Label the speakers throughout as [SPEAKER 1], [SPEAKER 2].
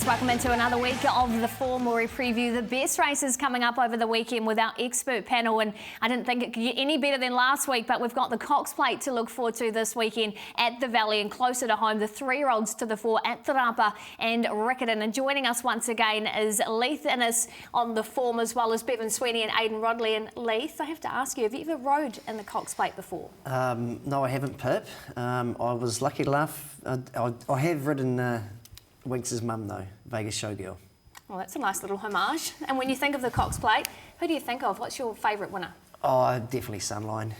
[SPEAKER 1] welcome into another week of the form where we preview the best races coming up over the weekend with our expert panel. And I didn't think it could get any better than last week, but we've got the Cox Plate to look forward to this weekend at the Valley, and closer to home, the 3-year-olds to the 4 at the Rapa and Riccarton. And joining us once again is Leith Innes on the form, as well as Bevan Sweeney and Aidan Rodley. And Leith, I have to ask you, have you ever rode in the Cox Plate before?
[SPEAKER 2] No, I haven't, Pip. I was lucky enough. I have ridden Winks' mum, though, Vegas Showgirl.
[SPEAKER 1] Well, that's a nice little homage. And when you think of the Cox Plate, who do you think of? What's your favourite winner?
[SPEAKER 2] Oh, definitely Sunline.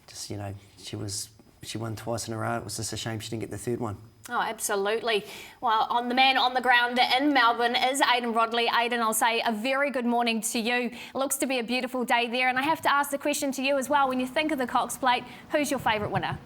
[SPEAKER 2] Just, you know, she won twice in a row. It was just a shame she didn't get the third one.
[SPEAKER 1] Oh, absolutely. Well, the man on the ground in Melbourne is Aidan Rodley. Aidan, I'll say a very good morning to you. It looks to be a beautiful day there. And I have to ask the question to you as well. When you think of the Cox Plate, who's your favourite winner?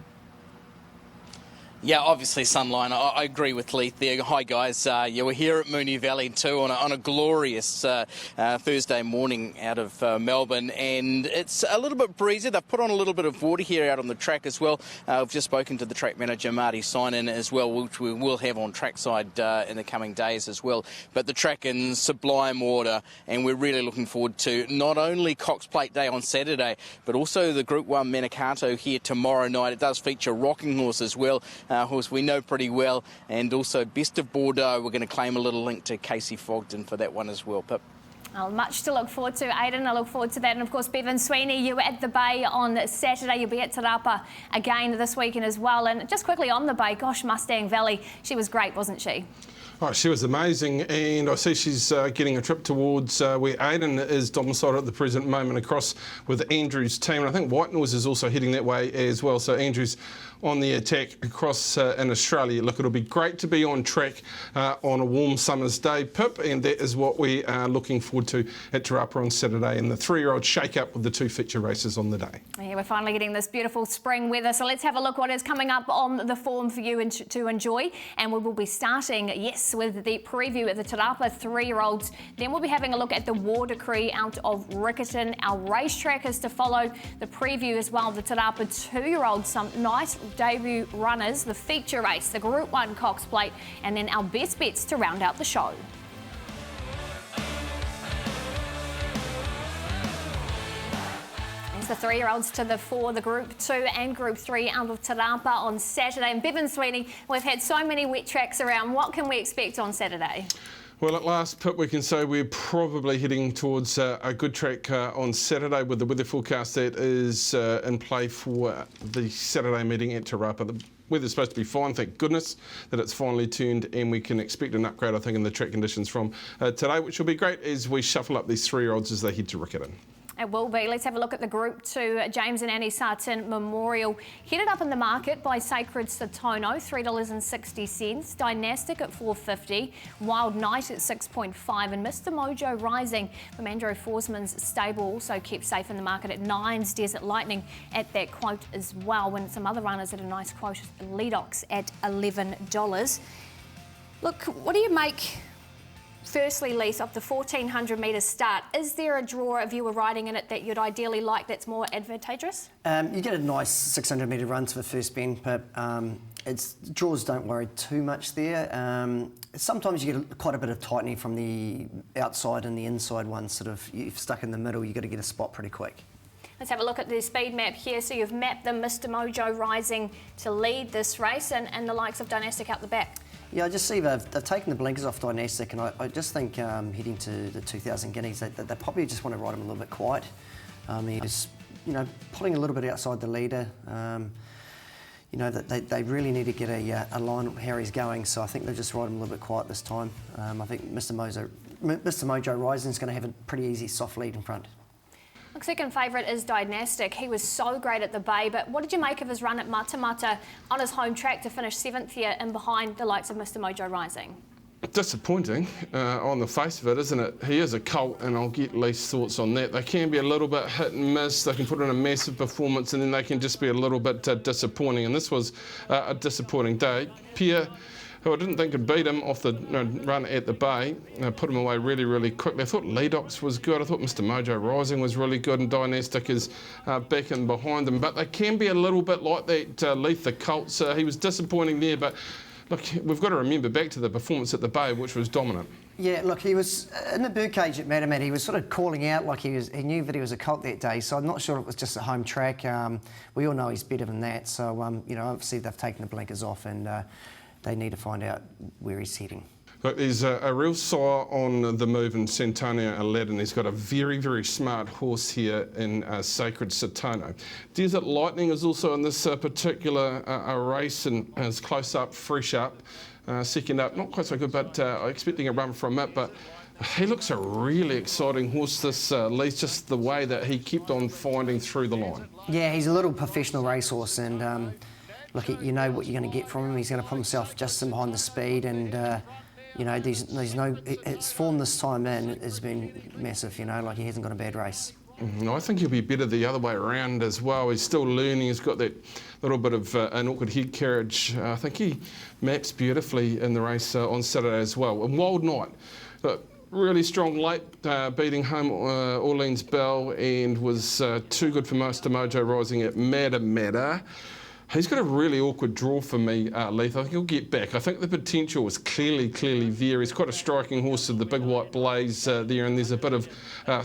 [SPEAKER 3] Yeah, obviously Sunline. I agree with Leith there. Hi guys, we're here at Moonee Valley too on a glorious Thursday morning out of Melbourne, and it's a little bit breezy. They've put on a little bit of water here out on the track as well. I've just spoken to the track manager Marty Synan as well, which we will have on trackside in the coming days as well. But the track in sublime order, and we're really looking forward to not only Cox Plate Day on Saturday, but also the Group 1 Manikato here tomorrow night. It does feature Rocking Horse as well. Horse we know pretty well, and also Best of Bordeaux. We're going to claim a little link to Casey Fogden for that one as well, Pip.
[SPEAKER 1] Oh, much to look forward to, Aidan. I look forward to that. And of course, Bevan Sweeney, you were at the Bay on Saturday. You'll be at Te Rapa again this weekend as well. And just quickly on the Bay, gosh, Mustang Valley, she was great, wasn't she?
[SPEAKER 4] Oh, she was amazing, and I see she's getting a trip towards where Aidan is domiciled at the present moment, across with Andrew's team. And I think White Noise is also heading that way as well. So Andrew's on the attack across in Australia. Look, it'll be great to be on track on a warm summer's day, Pip, and that is what we are looking forward to at Te Rapa on Saturday, and the 3-year-old shake-up with the 2 feature races on the day.
[SPEAKER 1] Yeah, we're finally getting this beautiful spring weather, so let's have a look what is coming up on the form for you to enjoy. And we will be starting, yes, with the preview at the Te Rapa 3-year-olds. Then we'll be having a look at the War Decree out of Riccarton. Our racetrack is to follow, the preview as well, the Te Rapa 2-year-olds, some nice debut runners, the feature race, the Group 1 Cox Plate, and then our best bets to round out the show. It's the 3-year-olds to the 4, the Group 2 and Group 3 out of Te Rapa on Saturday. And Bevan Sweeney, we've had so many wet tracks around. What can we expect on Saturday?
[SPEAKER 4] Well, at last, Pip, we can say we're probably heading towards a good track on Saturday with the weather forecast that is in play for the Saturday meeting at Te Rapa. The weather's supposed to be fine, thank goodness that it's finally turned, and we can expect an upgrade, I think, in the track conditions from today, which will be great as we shuffle up these 3-year-olds as they head to Riccarton.
[SPEAKER 1] It will be. Let's have a look at the Group 2 James and Annie Sartin Memorial. Headed up in the market by Sacred Satono, $3.60. Dynastic at $4.50. Wild Knight at $6.5. And Mr. Mojo Rising from Andrew Forsman's stable also kept safe in the market at $9. Desert Lightning at that quote as well. And some other runners at a nice quote. Leadox at $11. Look, what do you make? Firstly, Leith, of the 1,400 metre start, is there a draw if you were riding in it that you'd ideally like that's more advantageous?
[SPEAKER 2] You get a nice 600 metre run to the first bend, Pip. Draws don't worry too much there. Sometimes you get quite a bit of tightening from the outside and the inside one. Sort of, you're stuck in the middle, you've got to get a spot pretty quick.
[SPEAKER 1] Let's have a look at the speed map here. So you've mapped them, Mr. Mojo Rising to lead this race, and the likes of Dynastic out the back.
[SPEAKER 2] Yeah, I just see they've taken the blinkers off Dynastic, and I just think heading to the 2,000 guineas, they probably just want to ride him a little bit quiet. He's, pulling a little bit outside the leader. That they really need to get a line of how he's going, so I think they'll just ride him a little bit quiet this time. I think Mr. Mojo Rising is going to have a pretty easy soft lead in front.
[SPEAKER 1] Look, second favourite is Dynastic. He was so great at the Bay, but what did you make of his run at Matamata on his home track to finish 7th here and behind the likes of Mr. Mojo Rising?
[SPEAKER 4] Disappointing on the face of it, isn't it? He is a colt, and I'll get Leith's thoughts on that. They can be a little bit hit and miss. They can put in a massive performance, and then they can just be a little bit disappointing. And this was a disappointing day. Pierre, who I didn't think could beat him off the run at the Bay, put him away really, really quickly. I thought Leadox was good. I thought Mr. Mojo Rising was really good, and Dynastic is back in behind them. But they can be a little bit like that Leith the Colts. He was disappointing there, but look, we've got to remember back to the performance at the Bay, which was dominant.
[SPEAKER 2] Yeah, look, he was in the birdcage at Matamata. He was sort of calling out like he knew that he was a colt that day. So I'm not sure it was just a home track. We all know he's better than that. So you know, obviously they've taken the blinkers off, and they need to find out where he's heading.
[SPEAKER 4] Look, there's a real sire on the move in Santonio Aladdin. He's got a very, very smart horse here in Sacred Satono. Desert Lightning is also in this particular race and is close up, fresh up. Second up, not quite so good, but expecting a run from it. But he looks a really exciting horse, this Lee, just the way that he kept on finding through the line. Yeah,
[SPEAKER 2] he's a little professional racehorse, and look, you know what you're going to get from him. He's going to put himself just in behind the speed, and you know, his form this time in has been massive. You know, like he hasn't got a bad race.
[SPEAKER 4] I think he'll be better the other way around as well. He's still learning. He's got that little bit of an awkward head carriage. I think he maps beautifully in the race on Saturday as well. And Wild Knight, look, really strong late, beating home Orleans Bell, and was too good for Master Mojo Rising at Matamata. He's got a really awkward draw for me, Leith. I think he'll get back. I think the potential is clearly there. He's quite a striking horse with the big white blaze there, and there's a bit of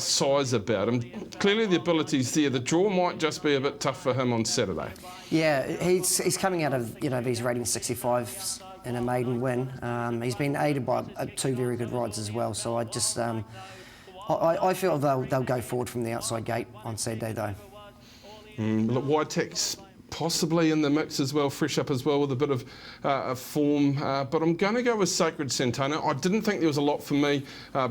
[SPEAKER 4] size about him. Clearly the ability's there. The draw might just be a bit tough for him on Saturday.
[SPEAKER 2] Yeah, he's coming out of, you know, these rating 65s in a maiden win. He's been aided by two very good rides as well. So I just, I feel they'll go forward from the outside gate on Saturday though.
[SPEAKER 4] Look, Waitek's possibly in the mix as well, fresh up as well with a bit of form, but I'm going to go with Sacred Satono. I didn't think there was a lot for me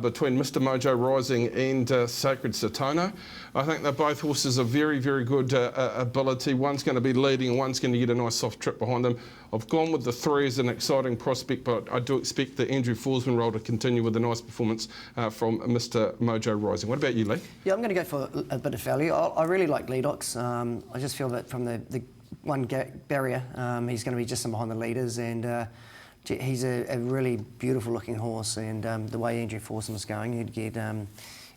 [SPEAKER 4] between Mr Mojo Rising and Sacred Satono. I think they're both horses of very, very good ability. One's going to be leading and one's going to get a nice soft trip behind them. I've gone with the three as an exciting prospect, but I do expect the Andrew Forsman role to continue with a nice performance from Mr Mojo Rising. What about you, Lee?
[SPEAKER 2] Yeah, I'm going to go for a bit of value. I really like Leadox. I just feel that from the one barrier, he's going to be just in behind the leaders, and he's a really beautiful looking horse, and the way Andrew Forsman's going, he'd get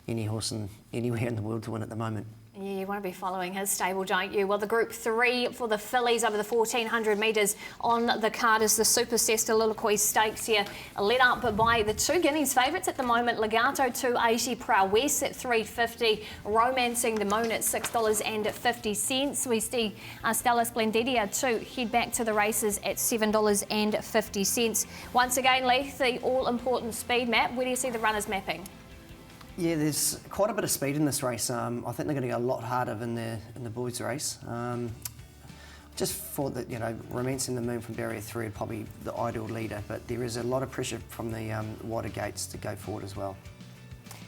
[SPEAKER 2] any horse anywhere in the world to win at the moment.
[SPEAKER 1] Yeah, you want to be following his stable, don't you? Well, the Group 3 for the fillies over the 1,400 metres on the card is the Super Sestaliloquy Stakes here, led up by the two guineas favourites at the moment. Legato 280, Prowess at 350, Romancing the Moon at $6.50. We see Stella Splendidia to head back to the races at $7.50. Once again, Leith, the all-important speed map. Where do you see the runners mapping?
[SPEAKER 2] Yeah, there's quite a bit of speed in this race. I think they're going to go a lot harder in the boys' race. Just thought that, you know, Romancing the Moon from barrier 3 are probably the ideal leader, but there is a lot of pressure from the wider gates to go forward as well.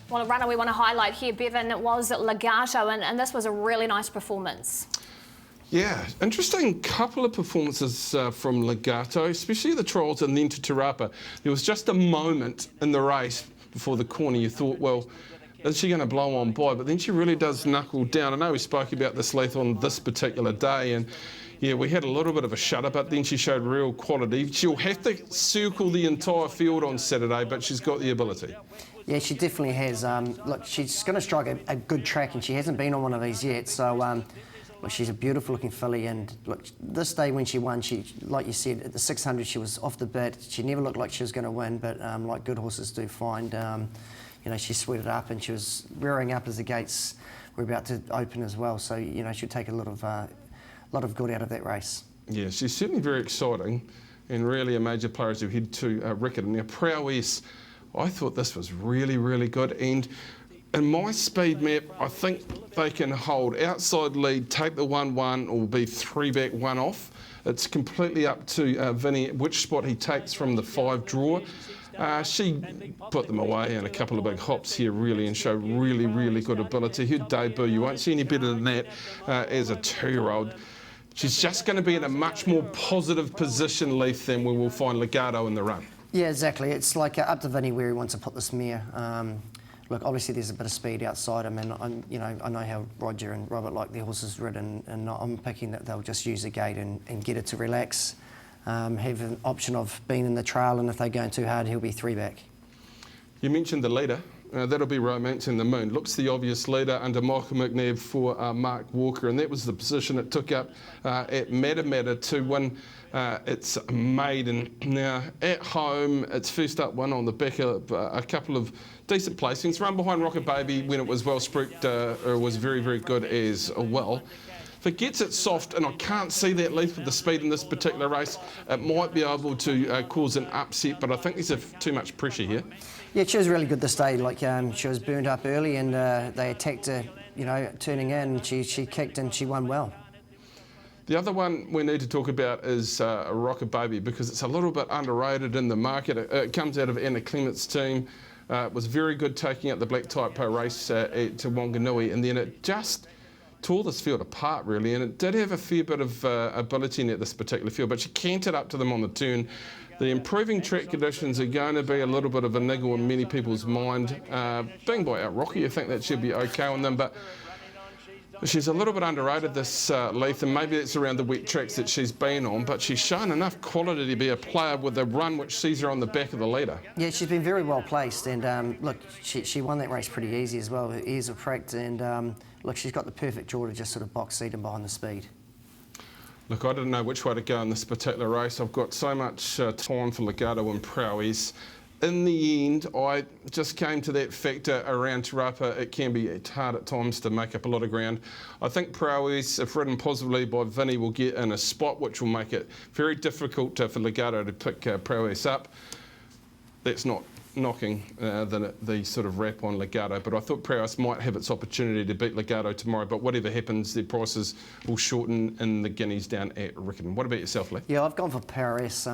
[SPEAKER 1] Well, a runner we want to highlight here, Bevan, was Legato, and this was a really nice performance.
[SPEAKER 4] Yeah, interesting couple of performances from Legato, especially the trials and then to Te Rapa. There was just a moment in the race before the corner you thought, well, is she going to blow on by? But then she really does knuckle down. I know we spoke about this, Leith, on this particular day, and yeah, we had a little bit of a shudder, but then she showed real quality. She'll have to circle the entire field on Saturday, but she's got the ability.
[SPEAKER 2] Yeah, she definitely has. Look, she's going to strike a good track, and she hasn't been on one of these yet, so look, she's a beautiful looking filly, and look, this day when she won, she, like you said, at the 600 she was off the bit. She never looked like she was going to win, but like good horses do find, you know, she sweated up, and she was rearing up as the gates were about to open as well. So, you know, she'll take a lot of good out of that race. Yeah,
[SPEAKER 4] she's certainly very exciting, and really a major player as we head to Riccarton. Now, Prowess, I thought this was really, really good, and in my speed map, I think they can hold outside lead, take the 1-1, or be 3 back, 1 off. It's completely up to Vinny which spot he takes from the 5 draw. She put them away in a couple of big hops here, really, and showed really, really good ability. Her debut, you won't see any better than that as a 2-year-old. She's just going to be in a much more positive position, Leith, than we will find Legato in the run.
[SPEAKER 2] Yeah, exactly. It's like up to Vinny where he wants to put this mare. Look, obviously there's a bit of speed outside him, and I know how Roger and Robert like their horses ridden, and I'm picking that they'll just use the gate and get it to relax, have an option of being in the trail, and if they're going too hard, he'll be 3 back.
[SPEAKER 4] You mentioned the leader, that'll be Romancing the Moon. Looks the obvious leader under Michael McNabb for Mark Walker, and that was the position it took up at Matamata to win its maiden. Now, at home, its first up one on the back of a couple of decent placings. Run behind Rocket Baby when it was well spruiked was very, very good as well. If it gets it soft, and I can't see that Leaf with the speed in this particular race, it might be able to cause an upset, but I think there's too much pressure here.
[SPEAKER 2] Yeah, she was really good this day. Like she was burned up early, and they attacked her, you know, turning in. She kicked and she won well.
[SPEAKER 4] The other one we need to talk about is Rocket Baby, because it's a little bit underrated in the market. It comes out of Anna Clement's team. It was very good taking out the Black Taipo race at Wanganui, and then it just tore this field apart really, and it did have a fair bit of ability in this particular field, but she cantered up to them on the turn. The improving track conditions are going to be a little bit of a niggle in many people's mind. Being by out Rocky, I think that should be okay on them, but she's a little bit underrated, this Leith, and maybe it's around the wet tracks that she's been on, but she's shown enough quality to be a player with a run which sees her on the back of the leader. Yeah, she's been very well placed, and look, she won that race pretty easy as well. Her ears were pricked, and look, she's got the perfect draw to just sort of box seat him behind the speed. Look, I didn't know which way to go in this particular race. I've got so much time for Legato and Prowess. In the end, I just came to that factor around Te Rapa. It can be hard at times to make up a lot of ground. I think Prowess, if ridden positively by Vinny, will get in a spot which will make it very difficult for Legato to pick Prowess up. That's not knocking the sort of rap on Legato, but I thought Prowess might have its opportunity to beat Legato tomorrow, but whatever happens, their prices will shorten in the guineas down at Riccarton. What about yourself, Lee? Yeah, I've gone for Prowess.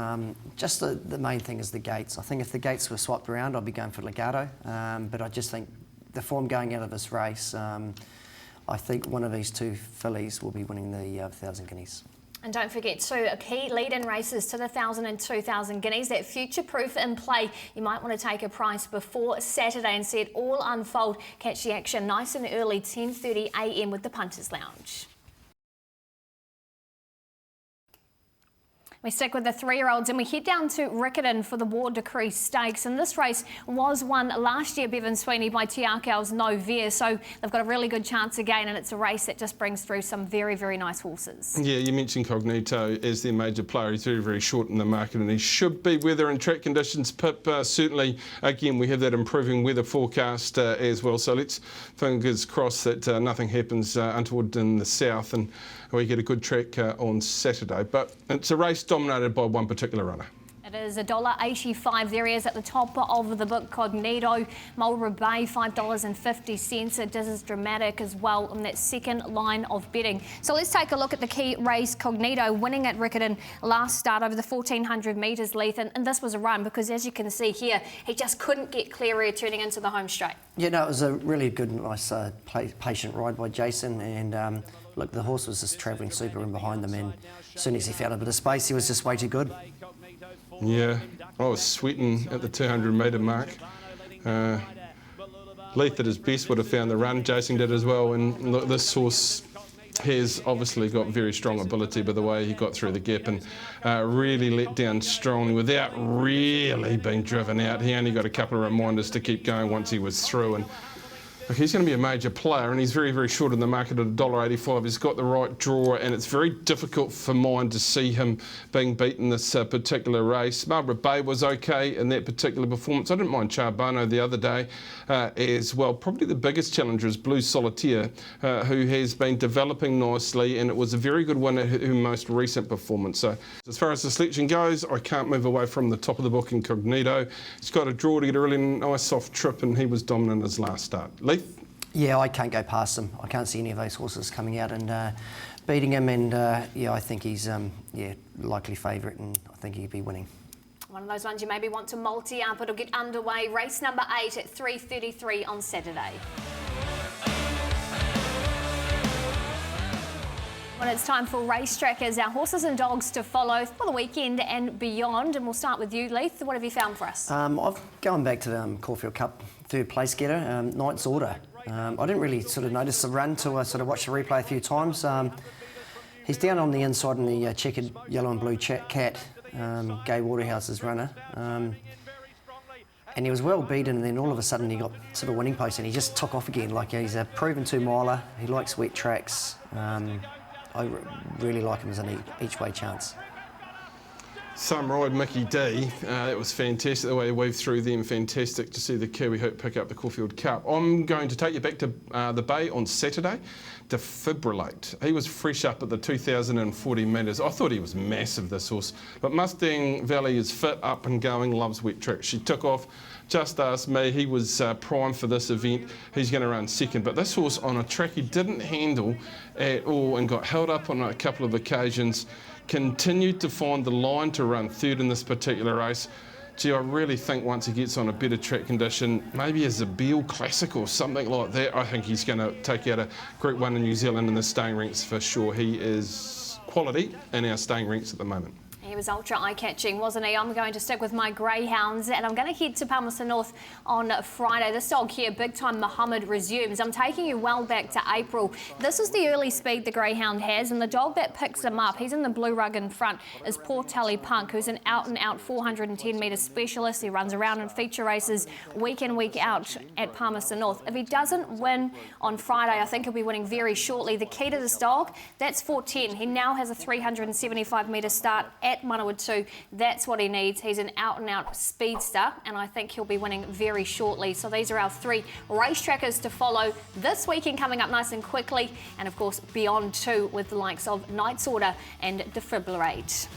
[SPEAKER 4] Just the main thing is the gates. I think if the gates were swapped around, I'd be going for Legato, but I just think the form going out of this race, I think one of these two fillies will be winning the 1,000 guineas.
[SPEAKER 1] And don't forget too, a key lead-in races to the 1,000 and 2,000 guineas, that future-proof in play. You might want to take a price before Saturday and see it all unfold. Catch the action nice and early, 10:30 a.m. with the Punters Lounge. We stick with the 3-year-olds and we head down to Riccarton for the War Decree Stakes, and this race was won last year, Bevan Sweeney, by Te Akau's No Veer, so they've got a really good chance again, and it's a race that just brings through some very, very nice horses. Yeah, you mentioned Cognito as their major player. He's very, very short in the market, and he should be weather and track conditions. Pip, certainly, again, we have that improving weather forecast as well, so let's fingers crossed that nothing happens untoward in the south and we get a good track on Saturday. But it's a race dominated by one particular runner. It is $1.85. There he is at the top of the book, Cognito. Marlborough Bay, $5.50. It is dramatic as well in that second line of betting. So let's take a look at the key race. Cognito winning at Riccarton last start over the 1,400 metres, Leith, and this was a run because, as you can see here, he just couldn't get clear turning into the home straight. Yeah, no, it was a really good, nice, patient ride by Jason, and look, the horse was just travelling super in behind them, and as soon as he found a bit of space, he was just way too good. Yeah, I was sweating at the 200 metre mark. Leith at his best would have found the run, Jason did as well, and look, this horse has obviously got very strong ability by the way he got through the gap, and really let down strongly without really being driven out. He only got a couple of reminders to keep going once he was through, and look, he's going to be a major player, and he's very, very short in the market at $1.85. He's got the right draw, and it's very difficult for mine to see him being beaten this particular race. Marlborough Bay was okay in that particular performance. I didn't mind Charbono the other day as well. Probably the biggest challenger is Blue Solitaire, who has been developing nicely, and it was a very good win at her most recent performance. So as far as the selection goes, I can't move away from the top of the book, Incognito. He's got a draw to get a really nice soft trip, and he was dominant his last start. Yeah, I can't go past him. I can't see any of those horses coming out and beating him, and yeah, I think he's likely favourite, and I think he'll be winning. One of those ones you maybe want to multi-up. It'll get underway. Race number 8 at 3:33 on Saturday. Well, it's time for Racetrack as our horses and dogs to follow for the weekend and beyond. And we'll start with you, Leith. What have you found for us? I've gone back to the Caulfield Cup third place getter, Knight's Order. I didn't really sort of notice the run till I sort of watched the replay a few times. He's down on the inside in the checkered yellow and blue cat, Gay Waterhouse's runner.
[SPEAKER 2] and he was well beaten, and then all of a sudden he got to the winning post and he just took off again. Like, he's a proven 2-miler, he likes wet tracks. I really like him as an each-way chance.
[SPEAKER 4] Some ride Mickey D, it was fantastic the way he weaved through them, fantastic to see the Kiwi hoop pick up the Caulfield Cup. I'm going to take you back to the Bay on Saturday. Defibrillate. He was fresh up at the 2,040 metres. I thought he was massive, this horse, but Mustang Valley is fit, up and going, loves wet tracks. She took off, just asked me, he was primed for this event, he's going to run second, but this horse on a track he didn't handle at all and got held up on a couple of occasions, continued to find the line to run third in this particular race. Gee, I really think once he gets on a better track condition, maybe a Zabeel Classic or something like that, I think he's going to take out a Group 1 in New Zealand in the staying ranks for sure. He is quality in our staying ranks at the moment.
[SPEAKER 1] He was ultra eye-catching, wasn't he? I'm going to stick with my greyhounds, and I'm going to head to Palmerston North on Friday. This dog here, Big Time Muhammad, resumes. I'm taking you well back to April. This is the early speed the greyhound has, and the dog that picks him up, he's in the blue rug in front, is Poor Tally Punk, who's an out-and-out 410-metre specialist. He runs around in feature races week in, week out at Palmerston North. If he doesn't win on Friday, I think he'll be winning very shortly. The key to this dog, that's 410. He now has a 375-metre start at Manawatu. That's what he needs. He's an out-and-out speedster, and I think he'll be winning very shortly. So these are our 3 racetrackers to follow this weekend, coming up nice and quickly, and of course beyond too, with the likes of Knight's Order and Defibrillate.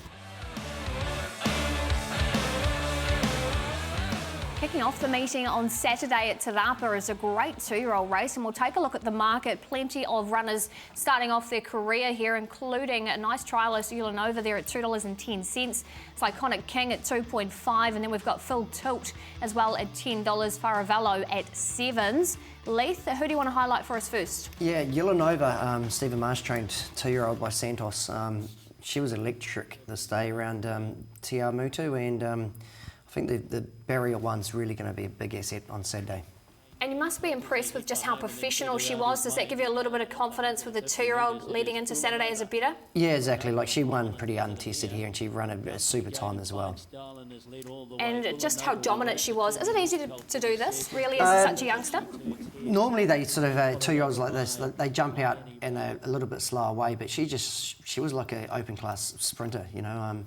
[SPEAKER 1] Kicking off the meeting on Saturday at Te Rapa is a great 2-year-old race, and we'll take a look at the market. Plenty of runners starting off their career here, including a nice trialist Ulanova there at $2.10. Iconic King at 2.5, and then we've got Phil Tilt as well at $10. Faravello at 7s. Leith, who do you want to highlight for us first?
[SPEAKER 2] Yeah, Ulanova, Stephen Marsh trained 2-year-old by Santos. She was electric this day around Te Amutu, and I think the barrier one's really going to be a big asset on Saturday.
[SPEAKER 1] And you must be impressed with just how professional she was. Does that give you a little bit of confidence with the 2-year-old leading into Saturday as a better?
[SPEAKER 2] Yeah, exactly. Like, she won pretty untested here, and she ran a super time as well.
[SPEAKER 1] And just how dominant she was. Is it easy to do this, really, as such a youngster?
[SPEAKER 2] Normally they sort of, 2-year-olds like this, they jump out in a little bit slower way, but she was like an open class sprinter, you know.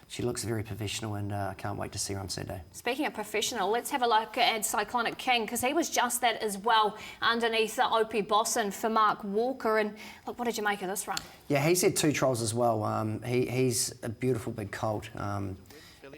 [SPEAKER 2] She looks very professional, and I can't wait to see her on Saturday. Speaking
[SPEAKER 1] of professional, let's have a look at Cyclonic King, because he was just that as well underneath Opie Bosson for Mark Walker. And look, what did you make of this run? Yeah, he's had 2 trials as well. He's a beautiful big colt.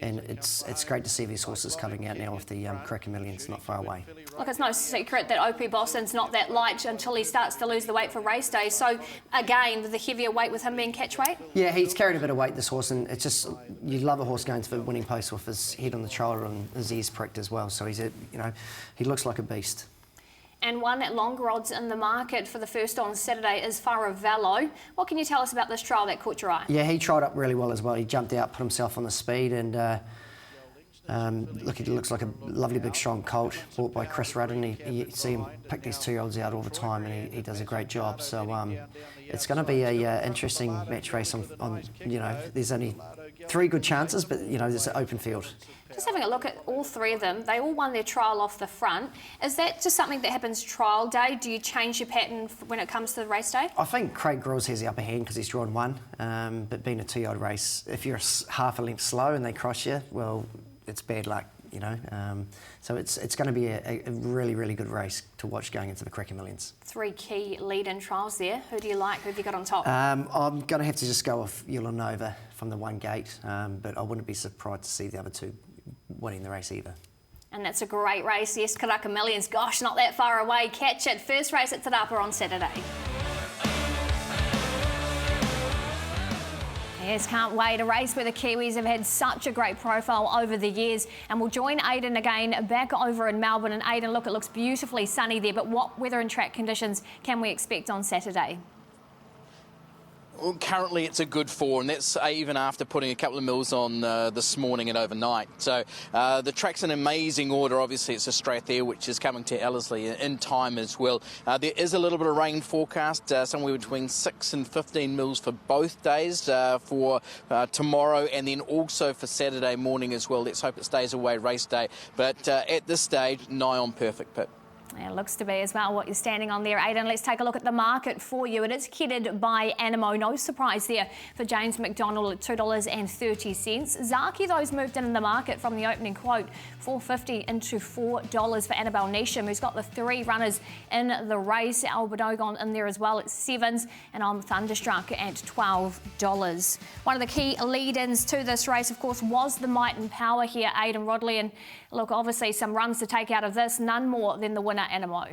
[SPEAKER 1] And it's great to see these horses coming out now with the Cracker Millions not far away. Look, it's no secret that Opie Bosson's not that light until he starts to lose the weight for race day. So, again, the heavier weight with him being catch weight?
[SPEAKER 2] Yeah, he's carried a bit of weight, this horse, and it's just, you love a horse going to the winning post with his head on the shoulder and his ears pricked as well. So he looks like a beast.
[SPEAKER 1] And one at longer odds in the market for the first on Saturday is Faravello. What can you tell us about this trial that caught your eye?
[SPEAKER 2] Yeah, he tried up really well as well. He jumped out, put himself on the speed, and look, he looks like a lovely big strong colt bought by Chris Rudden. You see him pick these 2-year-olds out all the time, and he does a great job. So it's going to be a interesting match race. On there's only 3 good chances, but there's an open field.
[SPEAKER 1] Just having a look at all 3 of them, they all won their trial off the front. Is that just something that happens trial day? Do you change your pattern when it comes to the race day?
[SPEAKER 2] I think Craig Grills has the upper hand because he's drawn 1. But being a 2-year-old race, if you're half a length slow and they cross you, well, it's bad luck, So it's going to be a really, really good race to watch going into the Cracker Millions. 3
[SPEAKER 1] key lead-in trials there. Who do you like? Who have you got on top?
[SPEAKER 2] I'm going to have to just go with Ulanova from the 1 gate, but I wouldn't be surprised to see the other 2 winning the race either.
[SPEAKER 1] And that's a great race. Yes, Karaka Millions. Gosh, not that far away. Catch it. First race at Te Rapa on Saturday. Yes, can't wait. A race where the Kiwis have had such a great profile over the years. And we'll join Aidan again back over in Melbourne. And Aidan, look, it looks beautifully sunny there. But what weather and track conditions can we expect on Saturday?
[SPEAKER 3] Well, currently it's a good 4, and that's even after putting a couple of mils on this morning and overnight. So the track's in amazing order. Obviously, it's a straight there, which is coming to Ellerslie in time as well. There is a little bit of rain forecast, somewhere between 6 and 15 mils for both days for tomorrow, and then also for Saturday morning as well. Let's hope it stays away race day. But at this stage, nigh on perfect, Pip.
[SPEAKER 1] It looks to be as well what you're standing on there, Aidan. Let's take a look at the market for you. It is headed by Animo. No surprise there for James McDonald at $2.30. Zaki, those moved in the market from the opening quote, $4.50 into $4 for Annabelle Neesham, who's got the 3 runners in the race. Alberdogon in there as well at 7s, and I'm Thunderstruck at $12. One of the key lead-ins to this race, of course, was the Might and Power here, Aidan Rodley. And look, obviously some runs to take out of this, none more than the winner, Animo.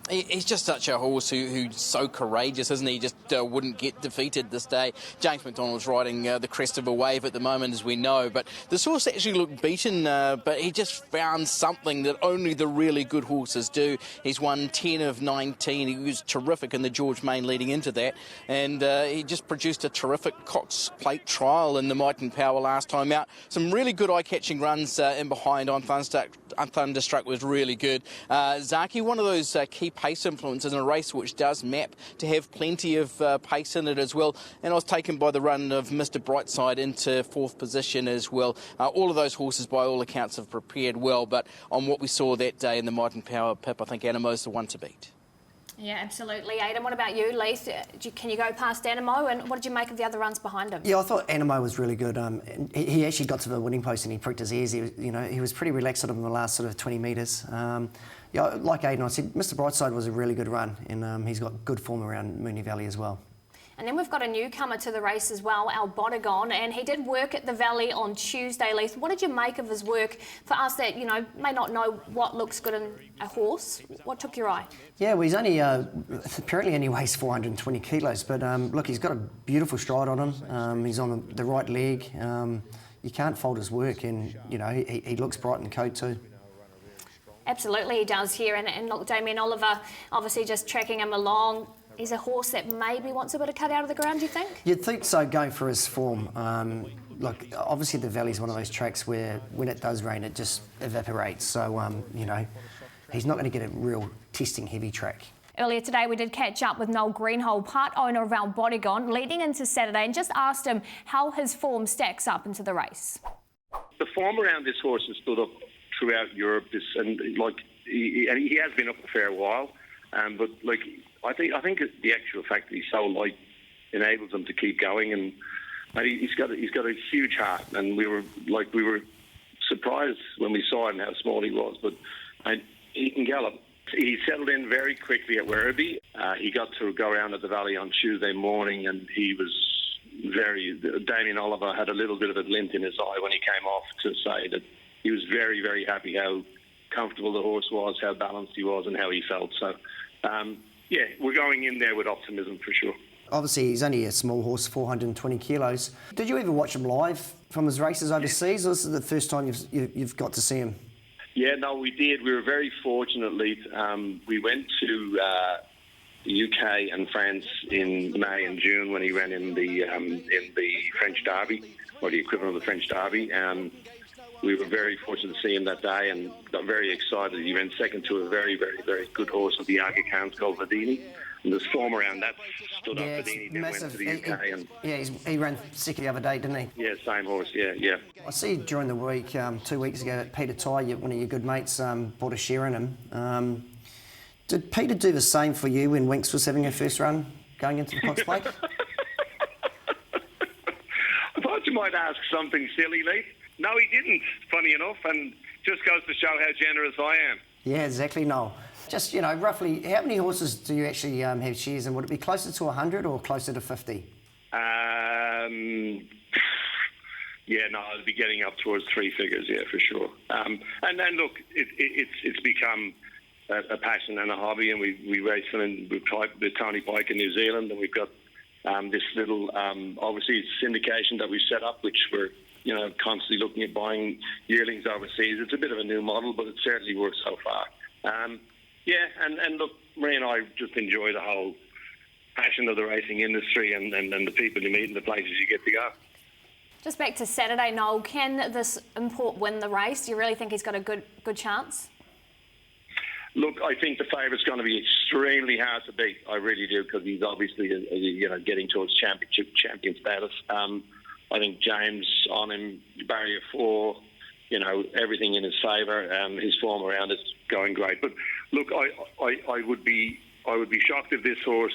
[SPEAKER 3] He's just such a horse who's so courageous, isn't he? He just wouldn't get defeated this day. James McDonald's riding the crest of a wave at the moment, as we know. But this horse actually looked beaten, but he just found something that only the really good horses do. He's won 10 of 19. He was terrific in the George Main leading into that. And he just produced a terrific Cox Plate trial in the Might and Power last time out. Some really good eye-catching runs in behind. On Thunderstruck was really good. Zaki, one of those key pace influences in a race which does map to have plenty of pace in it as well. And I was taken by the run of Mr. Brightside into 4th position as well. All of those horses, by all accounts, have prepared well. But on what we saw that day in the Might and Power, Pip, I think Animo's the one to beat.
[SPEAKER 1] Yeah, absolutely. Aidan, what about you, Leith? Can you go past Animo, and what did you make of the other runs behind him?
[SPEAKER 2] Yeah, I thought Animo was really good. He actually got to the winning post and he pricked his ears. He was pretty relaxed sort of in the last sort of 20 metres. Yeah, like Aidan, I said, Mr. Brightside was a really good run, and he's got good form around Moonee Valley as well.
[SPEAKER 1] And then we've got a newcomer to the race as well, Alberdogon, and he did work at the Valley on Tuesday, Leith. What did you make of his work? For us that, may not know what looks good in a horse, what took your eye?
[SPEAKER 2] Yeah, well, he's only, apparently only weighs 420 kilos, but look, he's got a beautiful stride on him. He's on the right leg. You can't fault his work, and, he looks bright in the coat too.
[SPEAKER 1] Absolutely, he does here. And look, Damien Oliver, obviously just tracking him along. He's a horse that maybe wants a bit of cut out of the ground, do you think? You'd
[SPEAKER 2] think so, going for his form. Look, obviously the Valley's one of those tracks where when it does rain, it just evaporates. So, he's not going to get a real testing heavy track.
[SPEAKER 1] Earlier today, we did catch up with Noel Greenhold, part owner of Alberdogon, leading into Saturday, and just asked him how his form stacks up into the race.
[SPEAKER 5] The form around this horse has stood up throughout Europe, and he has been up a fair while. But I think the actual fact that he's so light enables him to keep going, and he's got a huge heart. And we were surprised when we saw him how small he was, but he can gallop. He settled in very quickly at Werribee. He got to go around at the Valley on Tuesday morning, and he was Damien Oliver had a little bit of a glint in his eye when he came off to say that he was very, very happy how comfortable the horse was, how balanced he was, and how he felt. So, yeah, we're going in there with optimism for sure.
[SPEAKER 2] Obviously, he's only a small horse, 420 kilos. Did you ever watch him live from his races overseas, or this is the first time you've got to see him?
[SPEAKER 5] Yeah, no, we did. We were very fortunate, Leith. We went to the UK and France in May and June when he ran in the French Derby, or the equivalent of the French Derby. We were very fortunate to see him that day and got very excited. He ran second to a very, very, very good horse of the Aga Khans called Vadini. And this form around that stood up Vadini, then went to the UK.
[SPEAKER 2] He ran second the other day, didn't he?
[SPEAKER 5] Yeah, same horse, yeah.
[SPEAKER 2] I see during the week, 2 weeks ago, that Peter Ty, one of your good mates, bought a share in him. Did Peter do the same for you when Winks was having her first run going into the Cox Plate?
[SPEAKER 5] I thought you might ask something silly, Leith. No, he didn't, funny enough, and just goes to show how generous I am.
[SPEAKER 2] Yeah, exactly, Noel. Just, roughly, how many horses do you actually have shares in? Would it be closer to 100 or closer to 50?
[SPEAKER 5] Yeah, no, I'd be getting up towards 3 figures, yeah, for sure. And then, look, it's become a passion and a hobby, and we race them, and we've tried with Tony Pike in New Zealand, and we've got this little, obviously, syndication that we've set up, which we're constantly looking at buying yearlings overseas. It's a bit of a new model, but it certainly works so far. Yeah, and look, Marie and I just enjoy the whole passion of the racing industry and the people you meet and the places you get to go.
[SPEAKER 1] Just back to Saturday, Noel, can this import win the race? Do you really think he's got a good chance?
[SPEAKER 5] Look, I think the favourite's going to be extremely hard to beat. I really do, because he's obviously, getting towards champion status. I think James on him, barrier 4, everything in his favour. His form around is going great. But look, I would be shocked if this horse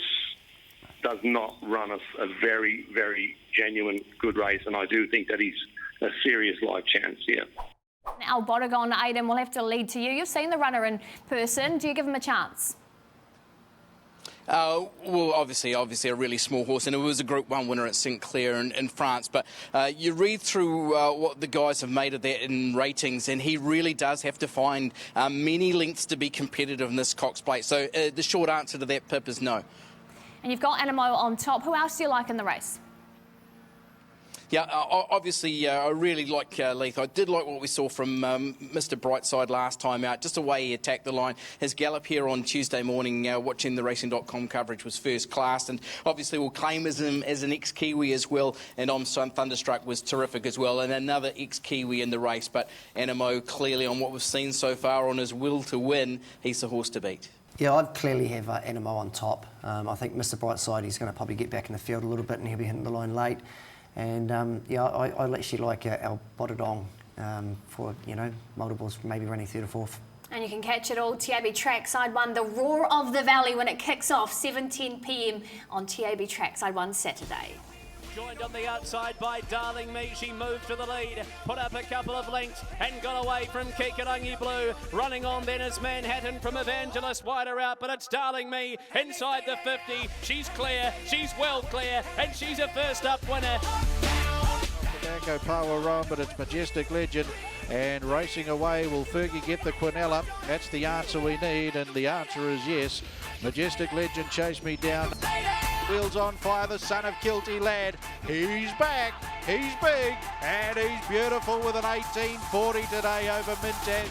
[SPEAKER 5] does not run us a very, very genuine good race, and I do think that he's a serious live chance. Yeah.
[SPEAKER 1] Now, Bodegon, Aidan, will have to lead to you. You've seen the runner in person. Do you give him a chance?
[SPEAKER 3] Well, obviously a really small horse, and it was a Group 1 winner at St Clair in France. But you read through what the guys have made of that in ratings, and he really does have to find many lengths to be competitive in this Cox Plate. So the short answer to that, Pip, is no.
[SPEAKER 1] And you've got Animo on top. Who else do you like in the race?
[SPEAKER 3] Yeah, obviously, I really like Leith. I did like what we saw from Mr. Brightside last time out, just the way he attacked the line. His gallop here on Tuesday morning, watching the Racing.com coverage, was first class, and obviously we'll claim him as an ex-Kiwi as well, and I'm Thunderstruck was terrific as well, and another ex-Kiwi in the race. But Animo, clearly on what we've seen so far on his will to win, he's the horse to beat.
[SPEAKER 2] Yeah, I'd clearly have Animo on top. I think Mr. Brightside, he's going to probably get back in the field a little bit, and he'll be hitting the line late. And I actually like our Bodegon for multiples, maybe running third or fourth.
[SPEAKER 1] And you can catch it all, TAB Trackside 1, the Roar of the Valley, when it kicks off 7:10 p.m. on TAB Trackside 1 Saturday.
[SPEAKER 6] Joined on the outside by Darling Me. She moved to the lead, put up a couple of lengths and got away from Kikarangi Blue. Running on then is Manhattan from Evangelist, wider out, but it's Darling Me inside the 50. She's clear, she's well clear, and she's a first up winner.
[SPEAKER 7] Tobacco Power Run, but it's Majestic Legend. And racing away, will Fergie get the Quinella? That's the answer we need, and the answer is yes. Majestic Legend chased me down. Wheels on fire, the son of Kilty Lad. He's back, he's big, and he's beautiful with an 18.40 today over Mintag.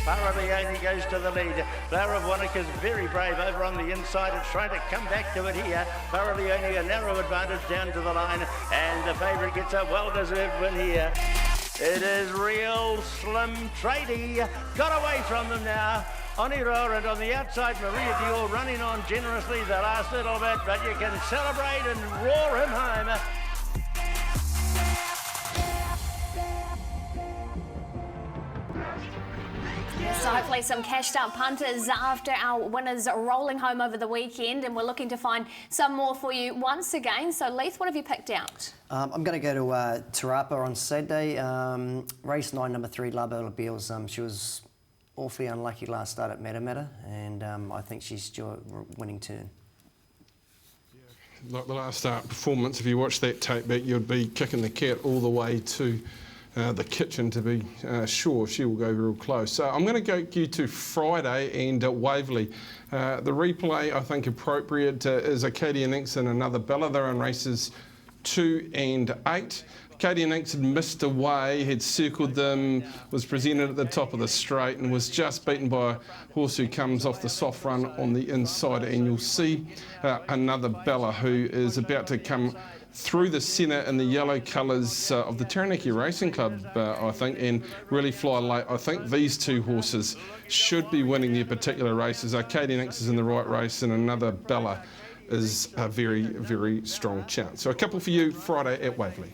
[SPEAKER 8] Barra goes to the lead. Flower of Wanaca's very brave over on the inside. It's trying to come back to it here. Barra a narrow advantage down to the line, and the favourite gets a well-deserved win here. It is Real Slim Tradie. Got away from them now. Oniro, and on the outside, Maria Dior running on generously the last little bit, but you can celebrate and roar him home.
[SPEAKER 1] So hopefully some cashed up punters after our winners rolling home over the weekend, and we're looking to find some more for you once again. So Leith, what have you picked out?
[SPEAKER 2] I'm going to go to Rapa on Saturday. Race 9, number 3, La Bella Beals. She was awfully unlucky last start at Matamata, and I think she's due a winning turn.
[SPEAKER 4] Like the last start performance, if you watch that tape back, you'd be kicking the cat all the way to the kitchen to be sure she will go real close. So I'm going to go you to Friday and Waverley. The replay, I think, appropriate is Acadia Nix and another Bella. They're in races 2 and 8. Acadia Nix had missed away, had circled them, was presented at the top of the straight and was just beaten by a horse who comes off the soft run on the inside. And you'll see another Bella who is about to come through the centre in the yellow colours of the Taranaki Racing Club, I think, and really fly late. I think these two horses should be winning their particular races. Acadia Nix is in the right race, and another Bella is a very, very strong chance. So a couple for you Friday at Waverley.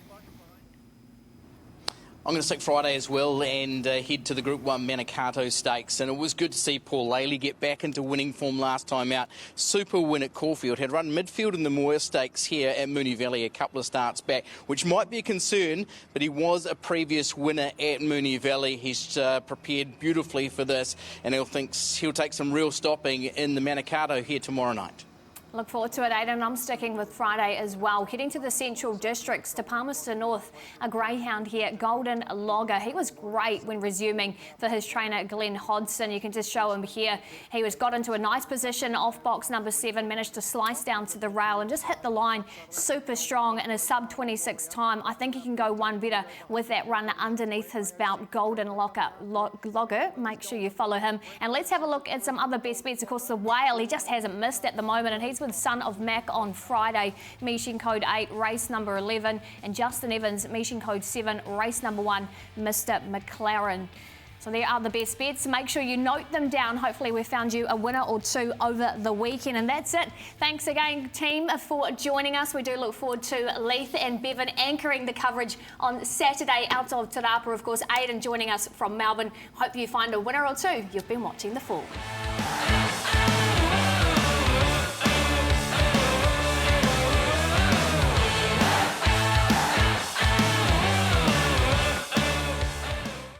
[SPEAKER 3] I'm going to stick Friday as well and head to the Group 1 Manicato Stakes. And it was good to see Paul Laley get back into winning form last time out. Super win at Caulfield. Had run midfield in the Moir Stakes here at Moonee Valley a couple of starts back, which might be a concern, but he was a previous winner at Moonee Valley. He's prepared beautifully for this, and he'll take some real stopping in the Manicato here tomorrow night.
[SPEAKER 1] Look forward to it, Aidan. I'm sticking with Friday as well. Heading to the Central Districts, to Palmerston North, a greyhound here, Golden Logger. He was great when resuming for his trainer, Glenn Hodson. You can just show him here. He got into a nice position off box number 7, managed to slice down to the rail and just hit the line super strong in a sub-26 time. I think he can go one better with that run underneath his belt. Golden Logger, make sure you follow him. And let's have a look at some other best bets. Of course, the Whale, he just hasn't missed at the moment, and he's with Son of Mac on Friday, Meeting Code 8, race number 11, and Justin Evans, Meeting Code 7, race number 1, Mr. McLaren. So there are the best bets. Make sure you note them down. Hopefully we found you a winner or two over the weekend. And that's it. Thanks again, team, for joining us. We do look forward to Leith and Bevan anchoring the coverage on Saturday out of Te Rapa. Of course, Aidan joining us from Melbourne. Hope you find a winner or two. You've been watching The Fall.